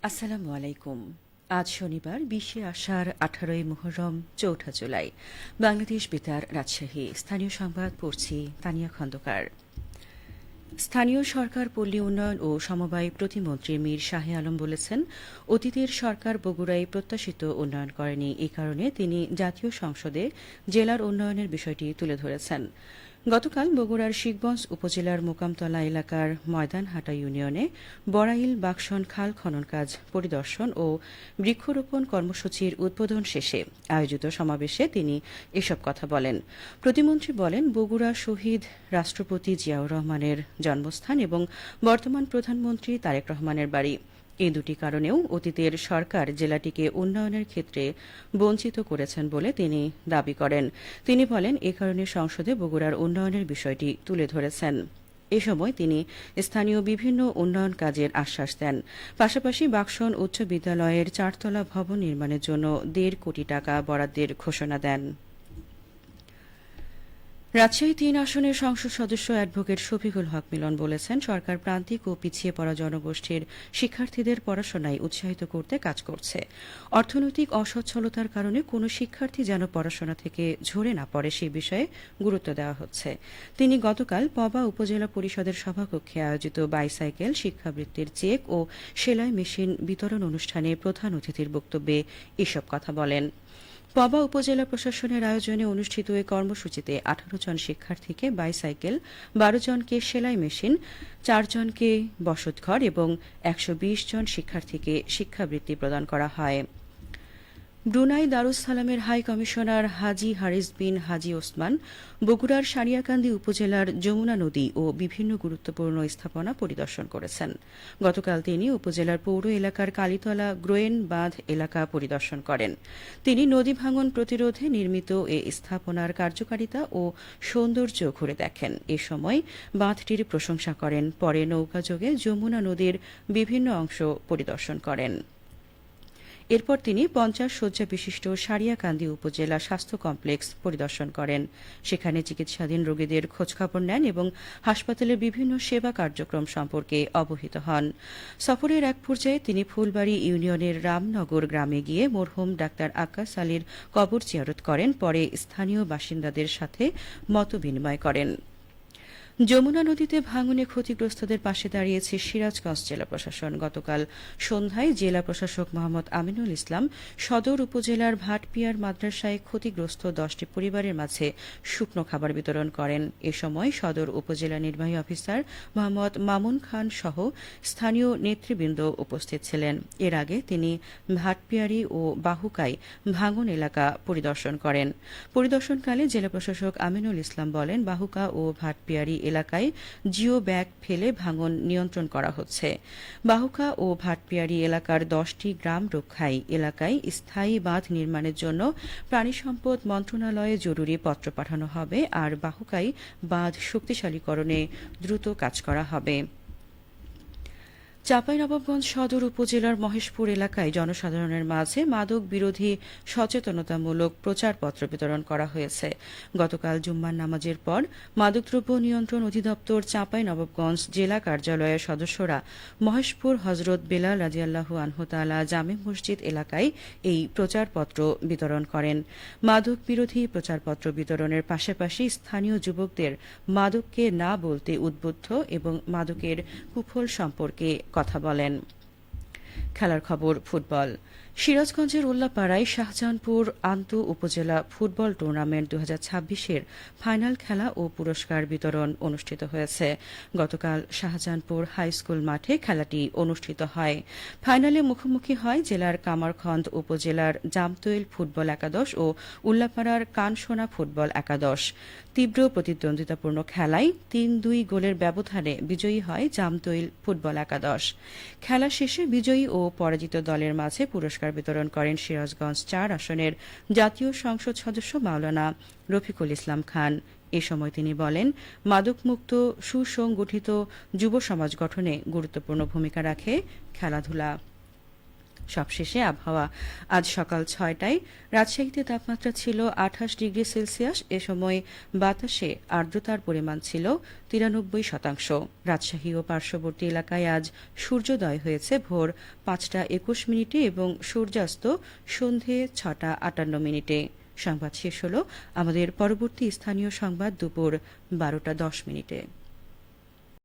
আসসালামু আলাইকুম। আজ শনিবার ২০শে আষাঢ় ১৮ই মুহররম চৌঠা জুলাই। বাংলাদেশ বেতার রাজশাহী। স্থানীয় সংবাদ পড়ছি তানিয়া খন্দকার। স্থানীয় সরকার পল্লী উন্নয়ন ও সমবায় প্রতিমন্ত্রী মীর শাহে আলম বলেছেন, অতীতের সরকার বগুড়ায় প্রত্যাশিত উন্নয়ন করেনি। এই কারণে তিনি জাতীয় সংসদে জেলার উন্নয়নের বিষয়টি তুলে ধরেছেন। গতকাল বগুড়ার শিবগঞ্জ উপজেলার মোকামতলা এলাকার ময়দানহাটা ইউনিয়নে বড়াইল বাকশন খাল খনন কাজ পরিদর্শন ও বৃক্ষরোপণ কর্মসূচির উদ্বোধন শেষে আয়োজিত সমাবেশে তিনি এসব কথা বলেন। প্রতিমন্ত্রী বলেন, বগুড়া শহীদ রাষ্ট্রপতি জিয়াউর রহমানের জন্মস্থান এবং বর্তমান প্রধানমন্ত্রী তারেক রহমানের বাড়ি। এই দুটি কারণেও অতীতের সরকার জেলাটিকে উন্নয়নের ক্ষেত্রে বঞ্চিত করেছেন বলে তিনি দাবি করেন। তিনি বলেন, এ কারণে সংসদে বগুড়ার উন্নয়নের বিষয়টি তুলে ধরেছেন। এ সময় তিনি স্থানীয় বিভিন্ন উন্নয়ন কাজের আশ্বাস দেন। পাশাপাশি বাকশন উচ্চ বিদ্যালয়ের ৪তলা ভবন নির্মাণের জন্য ১.৫ কোটি টাকা বরাদ্দের ঘোষণা দেন। রাজশাহী ৩ আসনের সংসদ সদস্য অ্যাডভোকেট শফিকুল হক মিলন বলেছেন, সরকার প্রান্তিক ও পিছিয়ে পড়া জনগোষ্ঠীর শিক্ষার্থীদের পড়াশোনায় উৎসাহিত করতে কাজ করছে। অর্থনৈতিক অসচ্ছলতার কারণে কোনো শিক্ষার্থী যেন পড়াশোনা থেকে ঝরে না পড়ে সেই বিষয়ে গুরুত্ব দেওয়া হচ্ছে। তিনি গতকাল পবা উপজেলা পরিষদের সভাকক্ষে আয়োজিত বাইসাইকেল শিক্ষাবৃত্তির চেক ও সেলাই মেশিন বিতরণ অনুষ্ঠানে প্রধান অতিথির বক্তব্যে এসব কথা বলেন। পবা উপজেলা প্রশাসনের আয়োজনে অনুষ্ঠিত এই কর্মসূচিতে ১৮ জন শিক্ষার্থীকে বাইসাইকেল, ১২ জনকে সেলাই মেশিন, ৪ জনকে বসতঘর এবং ১২০ জন শিক্ষার্থীকে শিক্ষাবৃত্তি প্রদান করা হয়। ব্রুনাই দারুস সালামের হাই কমিশনার হাজি হারিস বিন হাজি ওসমান বগুড়ার সারিয়াকান্দি উপজেলার যমুনা নদী ও বিভিন্ন গুরুত্বপূর্ণ স্থাপনা পরিদর্শন করেছেন। গতকাল তিনি উপজেলার পৌর এলাকার কালীতলা গ্রোয়েন বাঁধ এলাকা পরিদর্শন করেন। তিনি নদী ভাঙন প্রতিরোধে নির্মিত এ স্থাপনার কার্যকারিতা ও সৌন্দর্য ঘুরে দেখেন। এ সময় বাঁধটির প্রশংসা করেন। পরে নৌকাযোগে যমুনা নদীর বিভিন্ন অংশ পরিদর্শন করেন। এরপর তিনি ৫০ শয্যা বিশিষ্ট সারিয়াকান্দি উপজেলা স্বাস্থ্য কমপ্লেক্স পরিদর্শন করেন। সেখানে চিকিৎসাধীন রোগীদের খোঁজখবর নেন এবং হাসপাতালের বিভিন্ন সেবা কার্যক্রম সম্পর্কে অবহিত হন। সফরের এক পর্যায়ে তিনি ফুলবাড়ী ইউনিয়নের রামনগর গ্রামে গিয়ে মরহুম ডাক্তার আক্কাস আলীর কবর জিয়ারত করেন। পরে স্থানীয় বাসিন্দাদের সাথে মতবিনিময় করেন। যমুনা নদীতে ভাঙনে ক্ষতিগ্রস্তদের পাশে দাঁড়িয়েছে সিরাজগঞ্জ জেলা প্রশাসন। গতকাল সন্ধ্যায় জেলা প্রশাসক মোহাম্মদ আমিনুল ইসলাম সদর উপজেলার ভাটপিয়ার মাদ্রাসায় ক্ষতিগ্রস্ত ১০টি পরিবারের মাঝে শুকনো খাবার বিতরণ করেন। এ সময় সদর উপজেলা নির্বাহী অফিসার মোহাম্মদ মামুন খান সহ স্থানীয় নেতৃবৃন্দ উপস্থিত ছিলেন। এর আগে তিনি ভাটপিয়ারি ও বাহুকায় ভাঙন এলাকা পরিদর্শন করেন। পরিদর্শনকালে জেলা প্রশাসক আমিনুল ইসলাম বলেন, বাহুকা ও ভাটপিয়ারি এলাকায় জিও ব্যাগ ফেলে ভাঙন নিয়ন্ত্রণ করা হচ্ছে। বাহুকা ও ভাটপিয়ারি এলাকার ১০টি গ্রাম রক্ষায় এলাকায় স্থায়ী বাঁধ নির্মাণের জন্য প্রাণিসম্পদ মন্ত্রণালয়ে জরুরি পত্র পাঠানো হবে, আর বাহুকায় বাঁধ শক্তিশালীকরণে দ্রুত কাজ করা হবে। চাঁপাইনবাবগঞ্জ সদর উপজেলার মহেশপুর এলাকায় জনসাধারণের মাঝে মাদক বিরোধী সচেতনতামূলক প্রচারপত্র বিতরণ করা হয়েছে। গতকাল জুম্মার নামাজের পর মাদকদ্রব্য নিয়ন্ত্রণ অধিদপ্তর চাঁপাইনবাবগঞ্জ জেলা কার্যালয়ের সদস্যরা মহেশপুর হজরত বেলাল রাদিয়াল্লাহু আনহু তাআলা জামে মসজিদ এলাকায় এই প্রচারপত্র বিতরণ করেন। মাদক বিরোধী প্রচারপত্র বিতরণের পাশাপাশি স্থানীয় যুবকদের মাদককে না বলতে উদ্বুদ্ধ এবং মাদকের কুফল সম্পর্কে কথা বলেন। খেলার খবর। ফুটবল। সিরাজগঞ্জের উল্লাপাড়ায় শাহজাহানপুর আন্ত উপজেলা ফুটবল টুর্নামেন্ট ২০২৬-এর ফাইনাল খেলা ও পুরস্কার বিতরণ অনুষ্ঠিত হয়েছে। গতকাল শাহজাহানপুর হাইস্কুল মাঠে খেলাটি অনুষ্ঠিত হয়। ফাইনালে মুখোমুখি হয় জেলার কামারখন্দ উপজেলার জামতৈল ফুটবল একাদশ ও উল্লাপাড়ার কানসোনা ফুটবল একাদশ। তীব্র প্রতিদ্বন্দ্বিতাপূর্ণ খেলায় ৩-২ গোলের ব্যবধানে বিজয়ী হয় জামতৈল ফুটবল একাদশ। খেলা শেষে বিজয়ী ও পরাজিত দলের মাঝে পুরস্কার বিতরণ করেন সিরাজগঞ্জ ৪ আসনের জাতীয় সংসদ সদস্য মাওলানা রফিকুল ইসলাম খান। এ সময় তিনি বলেন, মাদকমুক্ত সুসংগঠিত যুব সমাজ গঠনে গুরুত্বপূর্ণ ভূমিকা রাখে খেলাধুলা। সবশেষে আবহাওয়া। আজ সকাল ৬টায় রাজশাহীতে তাপমাত্রা ছিল ২৮ ডিগ্রি সেলসিয়াস। এ সময় বাতাসে আর্দ্রতার পরিমাণ ছিল ৯৩%। রাজশাহী ও পার্শ্ববর্তী এলাকায় আজ সূর্যোদয় হয়েছে ভোর ৫টা ২১ এবং সূর্যাস্ত সন্ধে ৬টা ৫৮। সংবাদ শেষ হল। আমাদের পরবর্তী স্থানীয় সংবাদ দুপুর ১২টা ১০।